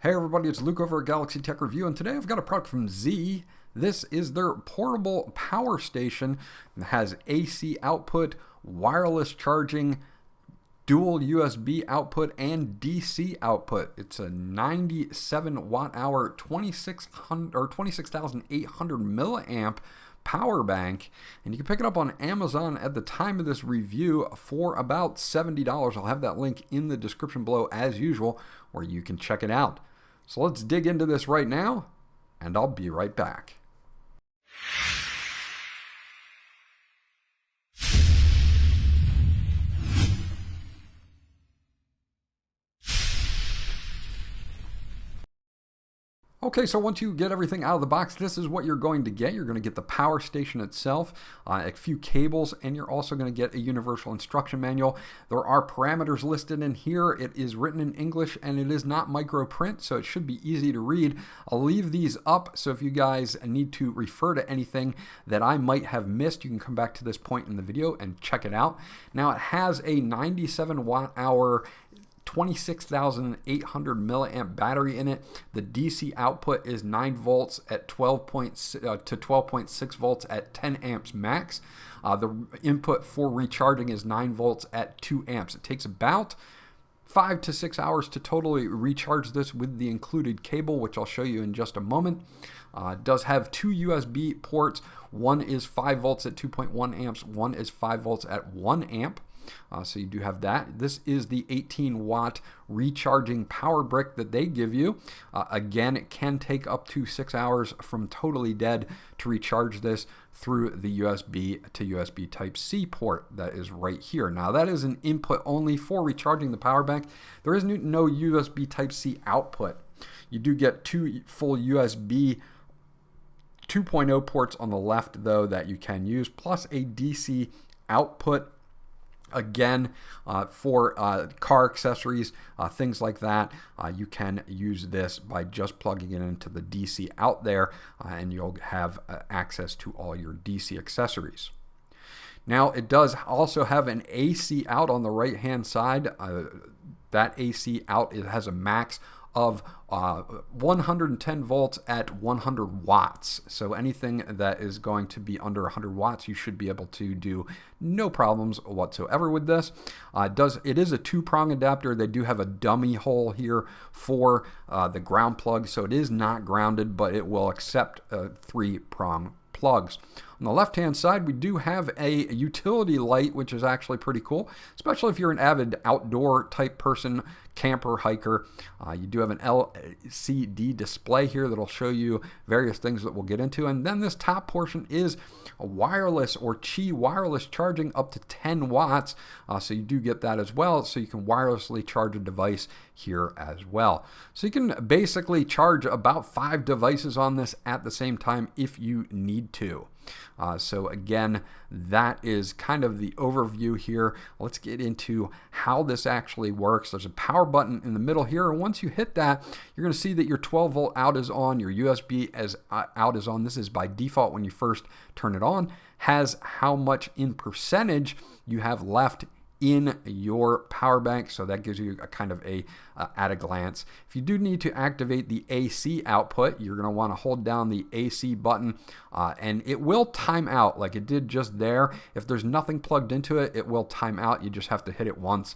Hey everybody, it's Luke over at Galaxy Tech Review, and today I've got a product from Zeee. This is their portable power station. It has AC output, wireless charging, dual USB output, and DC output. It's a 97 watt hour, 26,800 milliamp power bank, and you can pick it up on Amazon at the time of this review for about $70. I'll have that link in the description below as usual, where you can check it out. So let's dig into this right now, and I'll be right back. Okay, so once you get everything out of the box, this is what you're going to get. You're going to get the power station itself, a few cables, and you're also going to get a universal instruction manual. There are parameters listed in here. It is written in English, and it is not micro print, so it should be easy to read. I'll leave these up, so if you guys need to refer to anything that I might have missed, you can come back to this point in the video and check it out. Now, it has a 97 watt hour 26,800 milliamp battery in it. The DC output is 9 volts at 12.6 volts at 10 amps max. The input for recharging is 9 volts at 2 amps. It takes about 5 to 6 hours to totally recharge this with the included cable, which I'll show you in just a moment. It does have 2 USB ports. One is 5 volts at 2.1 amps. One is 5 volts at 1 amp. So you do have that. This is the 18 watt recharging power brick that they give you. Again, it can take up to 6 hours from totally dead to recharge this through the USB to USB Type-C port that is right here. Now that is an input only for recharging the power bank. There is no USB Type-C output. You do get 2 full USB 2.0 ports on the left though that you can use, plus a DC output. Again, for car accessories, things like that, you can use this by just plugging it into the DC out there, and you'll have access to all your DC accessories. Now, it does also have an AC out on the right-hand side. That AC out, it has a max of 110 volts at 100 watts. So anything that is going to be under 100 watts, you should be able to do no problems whatsoever with this. It is a 2-prong adapter. They do have a dummy hole here for the ground plug, so it is not grounded, but it will accept 3-prong plugs. On the left-hand side, we do have a utility light, which is actually pretty cool, especially if you're an avid outdoor type person, camper, hiker. You do have an LCD display here that'll show you various things that we'll get into. And then this top portion is a wireless or Qi wireless charging up to 10 watts. So you do get that as well. So you can wirelessly charge a device here as well. So you can basically charge about 5 devices on this at the same time if you need to. So again, that is kind of the overview here. Let's get into how this actually works. There's a power button in the middle here, and once you hit that, you're going to see that your 12 volt out is on, your USB out is on. This is by default when you first turn it on. Has how much in percentage you have left in your power bank, so that gives you a kind of a at a glance. If you do need to activate the AC output, you're going to want to hold down the AC button, and it will time out like it did just there. If there's nothing plugged into it, it will time out. You just have to hit it once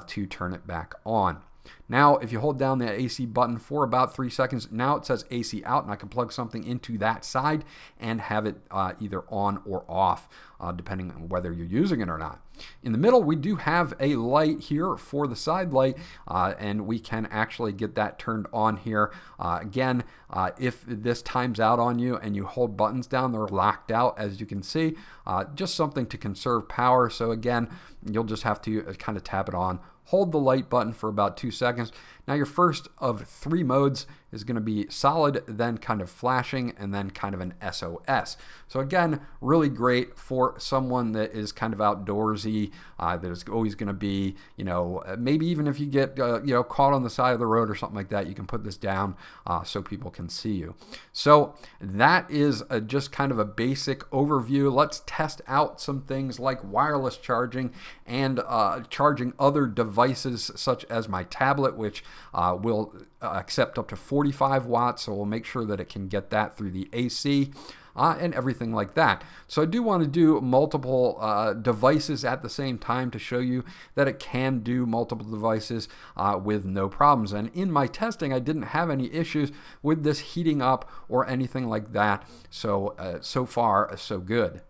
to turn it back on. Now, if you hold down the AC button for about 3 seconds, now it says AC out, and I can plug something into that side and have it either on or off, depending on whether you're using it or not. In the middle, we do have a light here for the side light, and we can actually get that turned on here. Again, if this times out on you and you hold buttons down, they're locked out, as you can see. Just something to conserve power. So again, you'll just have to kind of tap it on. Hold the light button for about 2 seconds. Now your first of 3 modes is going to be solid, then kind of flashing, and then kind of an SOS. So again, really great for someone that is kind of outdoorsy, that is always going to be, maybe even if you get, caught on the side of the road or something like that, you can put this down so people can see you. So that is just kind of a basic overview. Let's test out some things like wireless charging and charging other devices such as my tablet, which will accept up to 45 watts, so we'll make sure that it can get that through the AC. And everything like that. So I do want to do multiple devices at the same time to show you that it can do multiple devices with no problems. And in my testing, I didn't have any issues with this heating up or anything like that. So, so far, so good.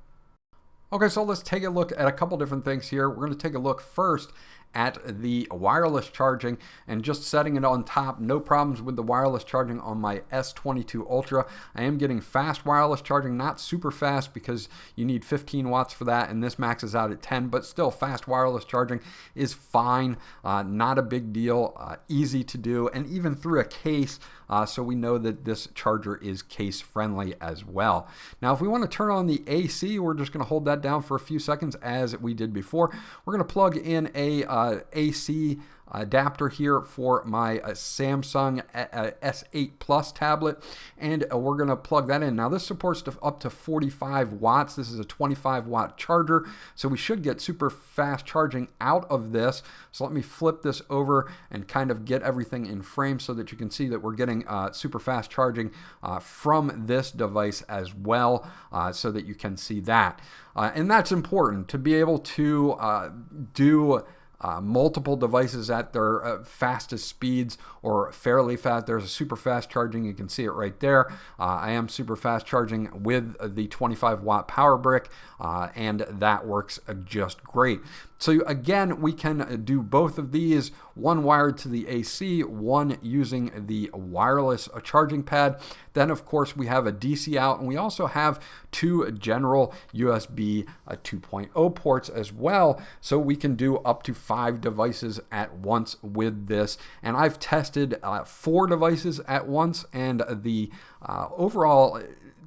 Okay, so let's take a look at a couple different things here. We're going to take a look first at the wireless charging and just setting it on top. No problems with the wireless charging on my S22 Ultra. I am getting fast wireless charging, not super fast because you need 15 watts for that, and this maxes out at 10, but still fast wireless charging is fine. Not a big deal, easy to do, and even through a case, so we know that this charger is case friendly as well. Now, if we want to turn on the AC, we're just going to hold that down for a few seconds as we did before. We're going to plug in a AC adapter here for my Samsung S8 Plus tablet, and we're going to plug that in. Now this supports up to 45 watts. This is a 25 watt charger, so we should get super fast charging out of this. So let me flip this over and kind of get everything in frame so that you can see that we're getting super fast charging from this device as well, so that you can see that. And that's important to be able to do multiple devices at their fastest speeds or fairly fast. There's a super fast charging. You can see it right there. I am super fast charging with the 25 watt power brick, and that works just great. So again, we can do both of these, one wired to the AC, one using the wireless charging pad. Then of course we have a DC out, and we also have two general USB 2.0 ports as well. So we can do up to 5 devices at once with this. And I've tested 4 devices at once, and the overall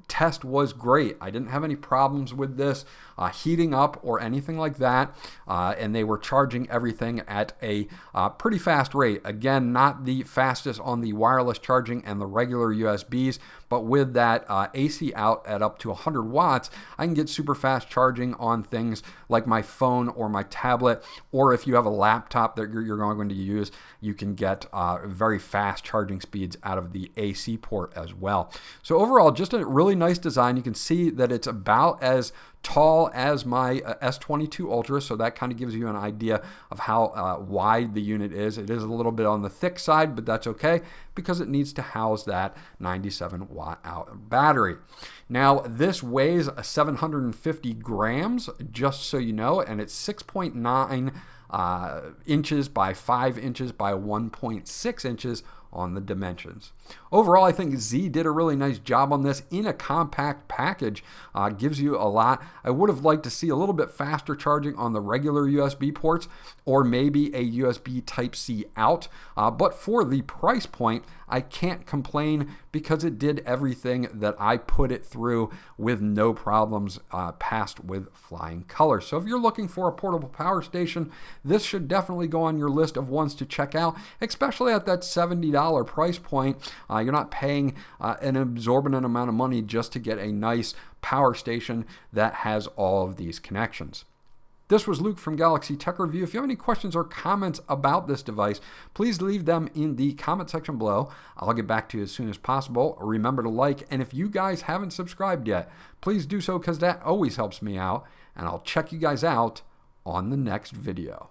test was great. I didn't have any problems with this heating up or anything like that, and they were charging everything at a pretty fast rate. Again, not the fastest on the wireless charging and the regular USBs, but with that AC out at up to 100 watts, I can get super fast charging on things like my phone or my tablet, or if you have a laptop that you're going to use, you can get very fast charging speeds out of the AC port as well. So overall, just a really nice design. You can see that it's about as tall as my S22 Ultra, so that kind of gives you an idea of how wide the unit is. It is a little bit on the thick side, but that's okay because it needs to house that 97 watt hour battery. Now this weighs 750 grams, just so you know, and it's 6.9 inches by 5 inches by 1.6 inches on the dimensions. Overall, I think Zeee did a really nice job on this in a compact package. Gives you a lot. I would have liked to see a little bit faster charging on the regular USB ports, or maybe a USB Type-C out. But for the price point, I can't complain because it did everything that I put it through with no problems, passed with flying colors. So if you're looking for a portable power station, this should definitely go on your list of ones to check out, especially at that $70 price point. You're not paying an exorbitant amount of money just to get a nice power station that has all of these connections. This was Luke from Galaxy Tech Review. If you have any questions or comments about this device, please leave them in the comment section below. I'll get back to you as soon as possible. Remember to like, and if you guys haven't subscribed yet, please do so because that always helps me out, and I'll check you guys out on the next video.